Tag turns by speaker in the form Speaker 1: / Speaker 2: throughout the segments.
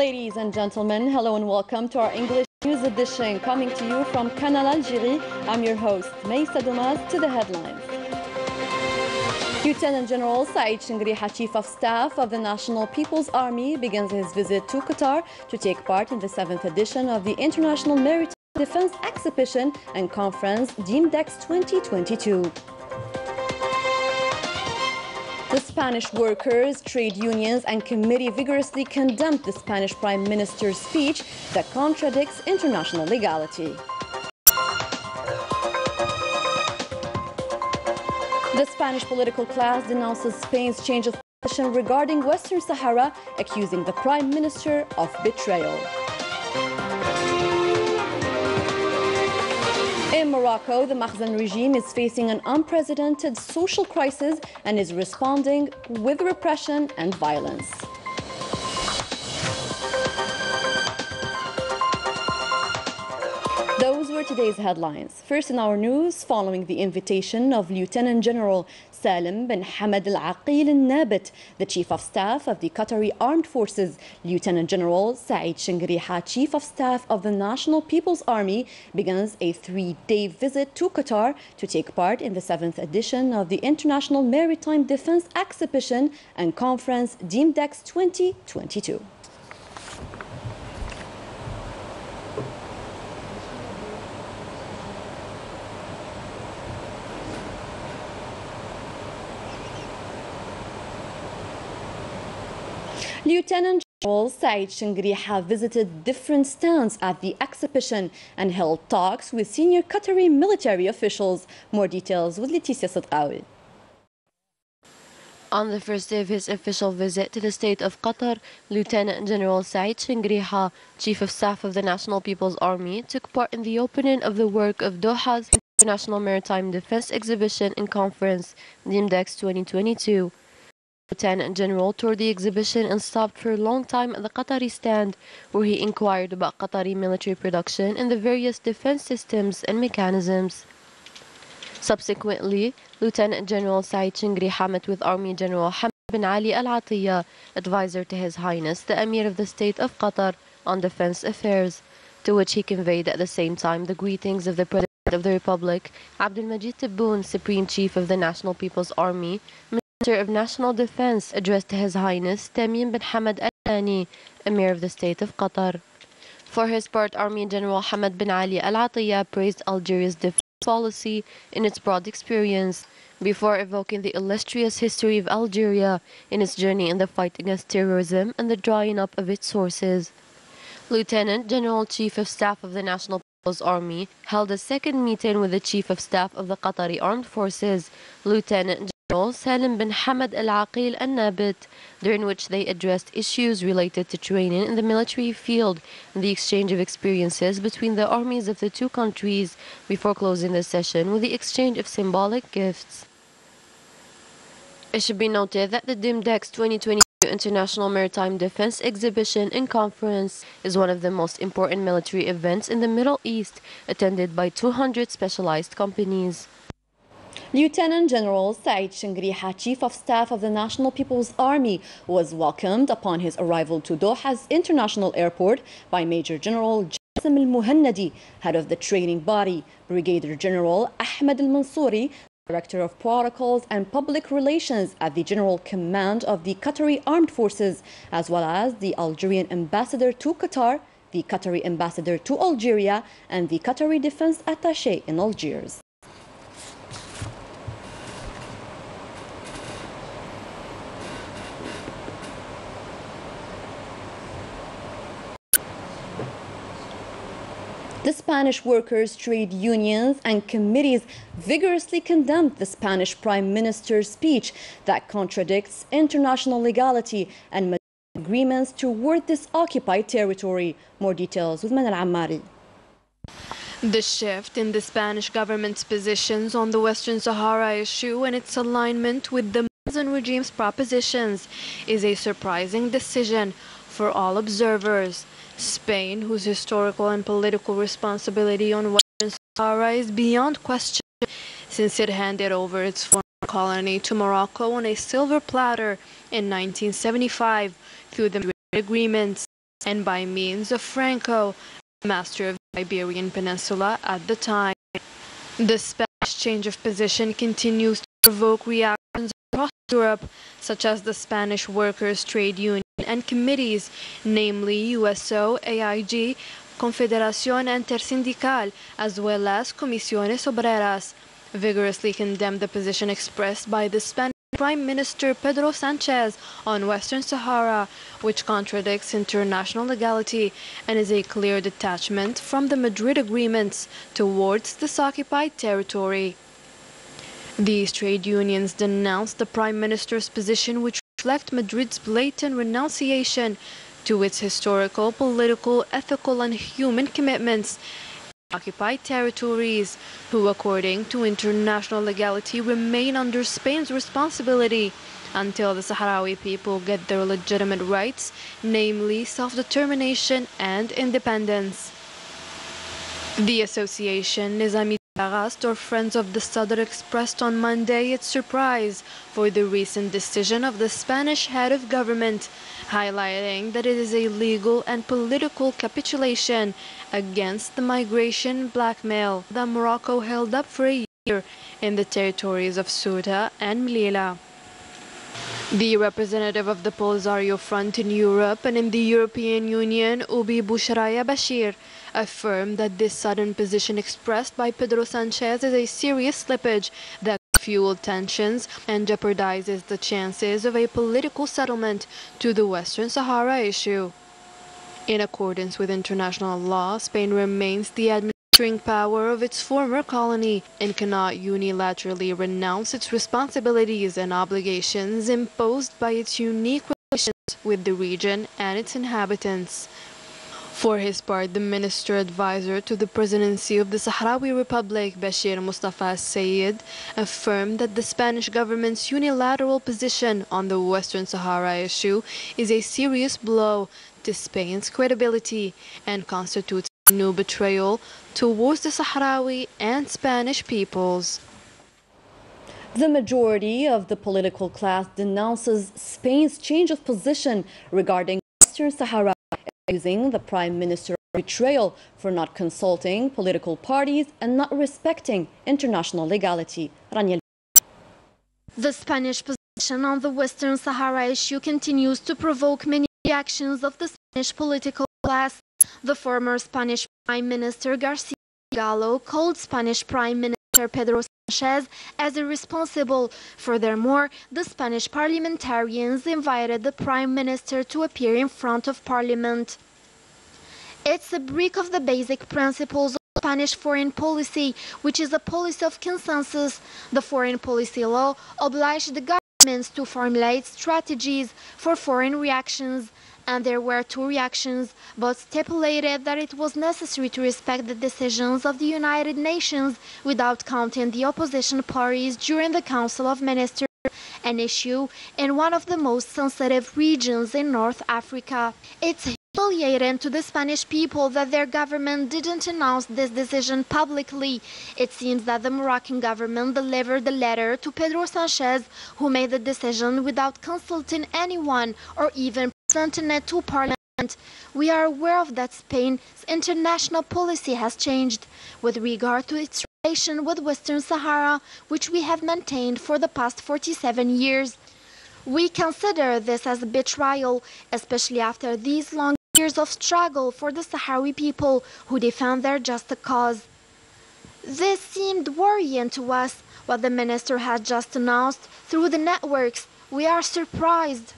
Speaker 1: Ladies and gentlemen, hello and welcome to our English News Edition, coming to you from Canal Algérie. I'm your host, Maysa Dumas. To the headlines. Lieutenant General Saïd Chengriha, Chief of Staff of the National People's Army, begins his visit to Qatar to take part in the 7th edition of the International Maritime Defense Exhibition and Conference DEMDEX 2022. The Spanish workers, trade unions and committee vigorously condemned the Spanish Prime Minister's speech that contradicts international legality. The Spanish political class denounces Spain's change of position regarding Western Sahara, accusing the Prime Minister of betrayal. In Morocco, the Makhzen regime is facing an unprecedented social crisis and is responding with repression and violence. Those were today's headlines. First in our news, following the invitation of Lieutenant General Salim bin Hamad al-Aqil al-Nabit, the Chief of Staff of the Qatari Armed Forces, Lieutenant General Saïd Chengriha, Chief of Staff of the National People's Army, begins a 3-day visit to Qatar to take part in the 7th edition of the International Maritime Defense Exhibition and Conference DEMDEX 2022. Lieutenant General Saïd Chengriha visited different stands at the exhibition and held talks with senior Qatari military officials. More details with Leticia Sadqawi.
Speaker 2: On the first day of his official visit to the state of Qatar, Lieutenant General Saïd Chengriha, Chief of Staff of the National People's Army, took part in the opening of the work of Doha's International Maritime Defense Exhibition and Conference, DEMDEX 2022. Lieutenant General toured the exhibition and stopped for a long time at the Qatari stand, where he inquired about Qatari military production and the various defense systems and mechanisms. Subsequently, Lieutenant General Saïd Chengriha met with Army General Hamad bin Ali Al Atiyah, advisor to His Highness the Emir of the State of Qatar on defense affairs, to which he conveyed at the same time the greetings of the President of the Republic, Abdelmajid Tebboune, Supreme Chief of the National People's Army, Minister of National Defense, addressed to His Highness Tamim bin Hamad Al Thani, Emir of the State of Qatar. For his part, Army General Hamad bin Ali Al Atiyah praised Algeria's defense policy in its broad experience, before evoking the illustrious history of Algeria in its journey in the fight against terrorism and the drying up of its sources. Lieutenant General Chief of Staff of the National People's Army held a second meeting with the Chief of Staff of the Qatari Armed Forces, Lieutenant General Salim bin Hamad al-Aqil al-Nabit, during which they addressed issues related to training in the military field and the exchange of experiences between the armies of the two countries, before closing the session with the exchange of symbolic gifts. It should be noted that the DEMDEX 2022 International Maritime Defense Exhibition and Conference is one of the most important military events in the Middle East, attended by 200 specialized companies.
Speaker 1: Lieutenant General Saïd Chengriha, Chief of Staff of the National People's Army, was welcomed upon his arrival to Doha's International Airport by Major General Jassim al-Muhannadi, head of the training body, Brigadier General Ahmed al-Mansouri, Director of Protocols and Public Relations at the General Command of the Qatari Armed Forces, as well as the Algerian Ambassador to Qatar, the Qatari Ambassador to Algeria, and the Qatari Defense Attaché in Algiers. The Spanish workers, trade unions and committees vigorously condemned the Spanish Prime Minister's speech that contradicts international legality and agreements toward this occupied territory. More details with Manal Ammari.
Speaker 3: The shift in the Spanish government's positions on the Western Sahara issue and its alignment with the Makhzen regime's propositions is a surprising decision for all observers. Spain, whose historical and political responsibility on Western Sahara is beyond question, since it handed over its former colony to Morocco on a silver platter in 1975 through the agreements. and by means of Franco, master of the Iberian Peninsula at the time. The Spanish change of position continues to provoke reactions across Europe, such as the Spanish Workers' Trade Union and committees, namely USO, AIG, Confederación Intersindical, as well as Comisiones Obreras, vigorously condemned the position expressed by the Spanish Prime Minister Pedro Sanchez on Western Sahara, which contradicts international legality and is a clear detachment from the Madrid agreements towards this occupied territory. These trade unions denounced the Prime Minister's position, which reflects Madrid's blatant renunciation to its historical, political, ethical, and human commitments in occupied territories, who, according to international legality, remain under Spain's responsibility until the Sahrawi people get their legitimate rights, namely self-determination and independence. The association Nizami Agast, or Friends of the Sadr, expressed on Monday its surprise for the recent decision of the Spanish head of government, highlighting that it is a legal and political capitulation against the migration blackmail that Morocco held up for a year in the territories of Ceuta and Melilla. The representative of the Polisario Front in Europe and in the European Union, Ubi Bushraya Bashir, affirmed that this sudden position expressed by Pedro Sanchez is a serious slippage that fueled tensions and jeopardizes the chances of a political settlement to the Western Sahara issue. In accordance with international law, Spain remains the administering power of its former colony and cannot unilaterally renounce its responsibilities and obligations imposed by its unique relations with the region and its inhabitants. For his part, the minister advisor to the presidency of the Sahrawi Republic, Bashir Mustafa Sayed, affirmed that the Spanish government's unilateral position on the Western Sahara issue is a serious blow to Spain's credibility and constitutes a new betrayal towards the Sahrawi and Spanish peoples.
Speaker 1: The majority of the political class denounces Spain's change of position regarding Western Sahara, accusing the Prime Minister of betrayal for not consulting political parties and not respecting international legality.
Speaker 4: The Spanish position on the Western Sahara issue continues to provoke many reactions of the Spanish political class. The former Spanish Prime Minister García Gallo called Spanish Prime Minister Pedro Sanchez as irresponsible. Furthermore, the Spanish parliamentarians invited the Prime Minister to appear in front of Parliament. It's a breach of the basic principles of Spanish foreign policy, which is a policy of consensus. The foreign policy law obliged the governments to formulate strategies for foreign reactions, and there were two reactions, but stipulated that it was necessary to respect the decisions of the United Nations without counting the opposition parties during the Council of Ministers, an issue in one of the most sensitive regions in North Africa. It's humiliating to the Spanish people that their government didn't announce this decision publicly. It seems that the Moroccan government delivered the letter to Pedro Sanchez, who made the decision without consulting anyone or even presenting it to Parliament. We are aware of that Spain's international policy has changed with regard to its relation with Western Sahara, which we have maintained for the past 47 years. We consider this as a betrayal, especially after these long years of struggle for the Sahrawi people who defend their just cause. This seemed worrying to us, what the minister had just announced through the networks. We are surprised.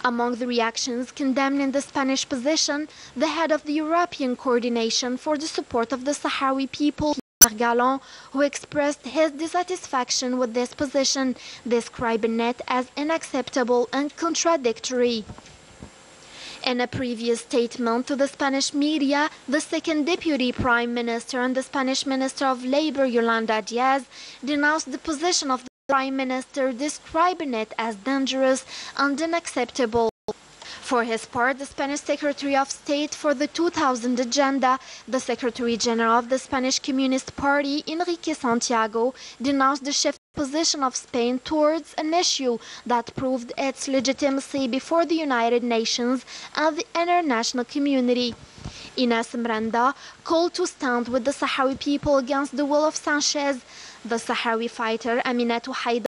Speaker 4: Among the reactions condemning the Spanish position, the head of the European Coordination for the Support of the Sahrawi People, Galon, who expressed his dissatisfaction with this position, describing it as unacceptable and contradictory. In a previous statement to the Spanish media, the second deputy prime minister and the Spanish Minister of Labor, Yolanda Díaz, denounced the position of the prime minister, describing it as dangerous and unacceptable. For his part, the Spanish Secretary of State for the 2000 agenda, the Secretary General of the Spanish Communist Party, Enrique Santiago, denounced the shift position of Spain towards an issue that proved its legitimacy before the United Nations and the international community. Ines Miranda called to stand with the Sahrawi people against the will of Sanchez. The Sahrawi fighter Aminatu Haidar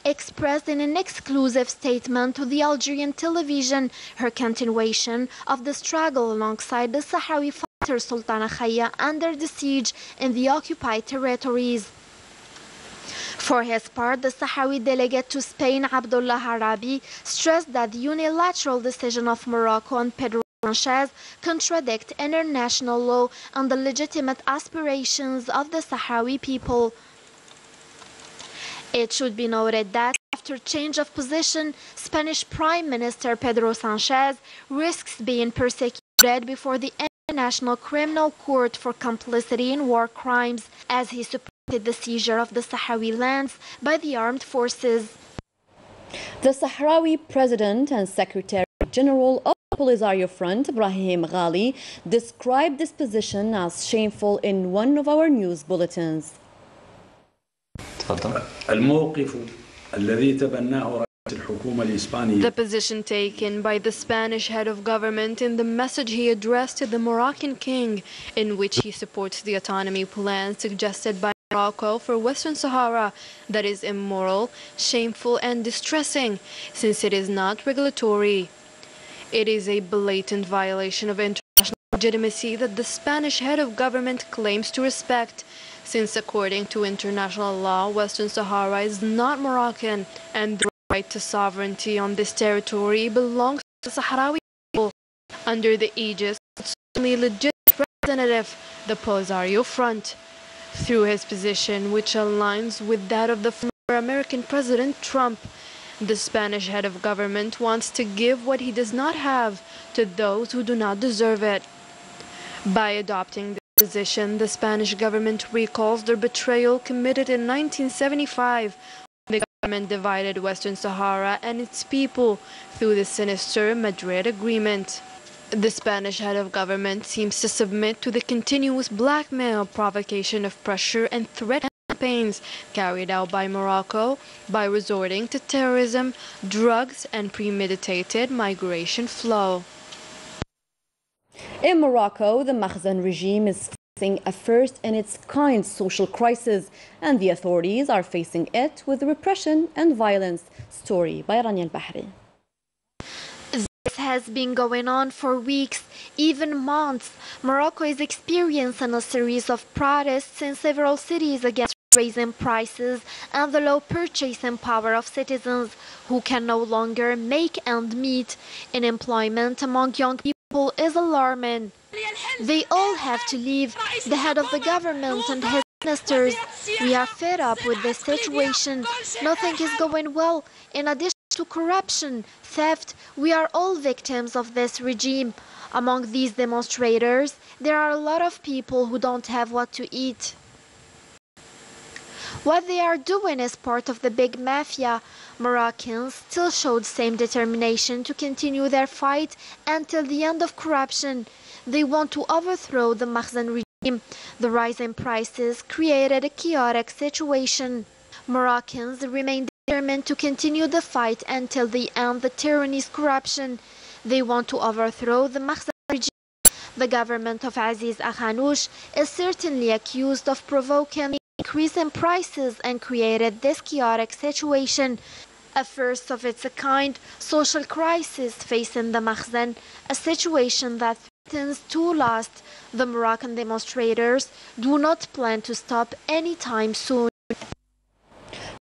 Speaker 4: expressed in an exclusive statement to the Algerian television her continuation of the struggle alongside the Sahrawi fighter Sultana Khaya under the siege in the occupied territories. For his part, the Sahrawi delegate to Spain, Abdullah Harabi, stressed that the unilateral decision of Morocco and Pedro Sanchez contradict international law and the legitimate aspirations of the Sahrawi people. It should be noted that after change of position, Spanish Prime Minister Pedro Sanchez risks being persecuted before the International Criminal Court for complicity in war crimes, as he supported the seizure of the Sahrawi lands by the armed forces.
Speaker 1: The Sahrawi President and Secretary General of the Polisario Front, Ibrahim Ghali, described this position as shameful in one of our news bulletins.
Speaker 3: The position taken by the Spanish head of government in the message he addressed to the Moroccan king, in which he supports the autonomy plan suggested by Morocco for Western Sahara, that is immoral, shameful and distressing, since it is not regulatory. It is a blatant violation of international legitimacy that the Spanish head of government claims to respect, since according to international law, Western Sahara is not Moroccan, and the right to sovereignty on this territory belongs to the Sahrawi people under the aegis of its only legitimate representative, the Polisario Front. Through his position, which aligns with that of the former American President Trump, the Spanish head of government wants to give what he does not have to those who do not deserve it. By adopting this position, the Spanish government recalls their betrayal committed in 1975 when the government divided Western Sahara and its people through the sinister Madrid Agreement. The Spanish head of government seems to submit to the continuous blackmail, provocation of pressure and threat campaigns carried out by Morocco by resorting to terrorism, drugs and premeditated migration flow.
Speaker 1: In Morocco, the Makhzen regime is facing a first-in-its-kind social crisis, and the authorities are facing it with repression and violence. Story by Rania Al-Bahri.
Speaker 4: This has been going on for weeks, even months. Morocco is experiencing a series of protests in several cities against raising prices and the low purchasing power of citizens who can no longer make ends meet. Unemployment among young people is alarming. They all have to leave. The head of the government and his ministers. We are fed up with this situation. Nothing is going well. In addition to corruption, theft, we are all victims of this regime. Among these demonstrators, there are a lot of people who don't have what to eat. What they are doing is part of the big mafia. Moroccans still showed same determination to continue their fight until the end of corruption. They want to overthrow the Makhzen regime. The rise in prices created a chaotic situation. Moroccans remain determined to continue the fight until they end the tyranny's corruption. They want to overthrow the Makhzen regime. The government of Aziz Akhanouch is certainly accused of provoking the increase in prices and created this chaotic situation. A first of its kind social crisis facing the Makhzen, a situation that threatens to last. The Moroccan demonstrators do not plan to stop anytime soon.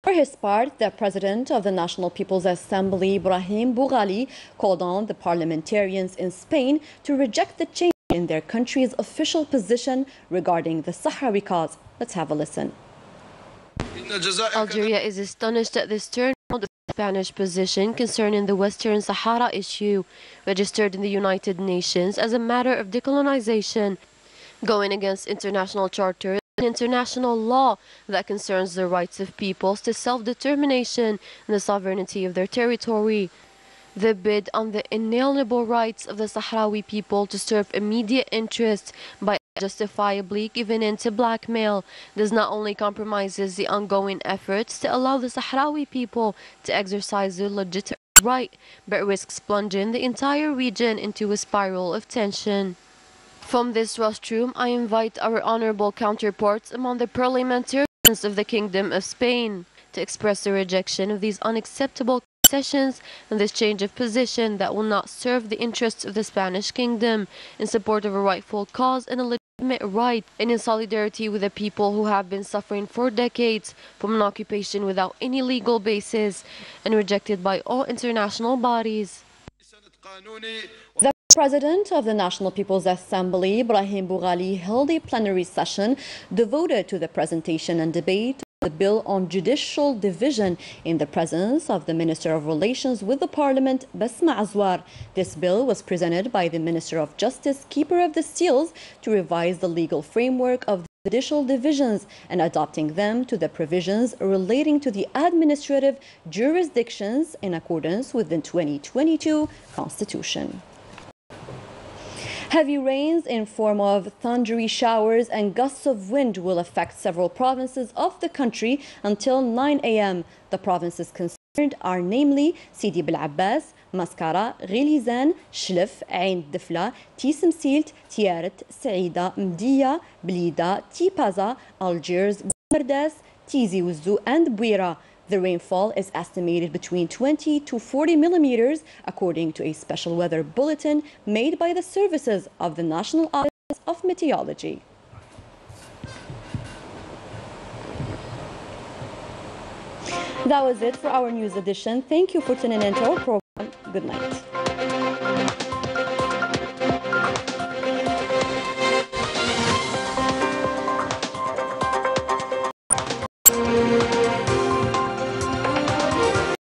Speaker 1: For his part, the President of the National People's Assembly, Ibrahim Ghali, called on the parliamentarians in Spain to reject the change in their country's official position regarding the Sahrawi cause. Let's have a listen.
Speaker 2: Algeria is astonished at this turn of the Spanish position concerning the Western Sahara issue, registered in the United Nations as a matter of decolonization, going against international charters and international law that concerns the rights of peoples to self-determination and the sovereignty of their territory. The bid on the inalienable rights of the Sahrawi people to serve immediate interests by justifiably giving in to blackmail does not only compromises the ongoing efforts to allow the Sahrawi people to exercise their legitimate right, but risks plunging the entire region into a spiral of tension. From this rostrum, I invite our honorable counterparts among the parliamentarians of the Kingdom of Spain to express their rejection of these unacceptable concessions and this change of position that will not serve the interests of the Spanish Kingdom in support of a rightful cause and a legitimate right, and in solidarity with the people who have been suffering for decades from an occupation without any legal basis and rejected by all international bodies.
Speaker 1: The President of the National People's Assembly, Brahim Boughali, held a plenary session devoted to the presentation and debate of the bill on judicial division in the presence of the Minister of Relations with the Parliament, Basma Azwar. This bill was presented by the Minister of Justice, Keeper of the Seals, to revise the legal framework of the judicial divisions and adopting them to the provisions relating to the administrative jurisdictions in accordance with the 2022 Constitution. Heavy rains in form of thundery showers and gusts of wind will affect several provinces of the country until 9 a.m. The provinces concerned are namely Sidi Bel Abbas, Mascara, Ghilizan, Shlif, Ain Difla, Tisimsilt, Tiaret, Saida, Mdia, Blida, Tipaza, Algiers, Bardas, Tizi Ouzou, and Bouira. The rainfall is estimated between 20 to 40 millimeters, according to a special weather bulletin made by the services of the National Office of Meteorology. That was it for our news edition. Thank you for tuning in to our program. Good night.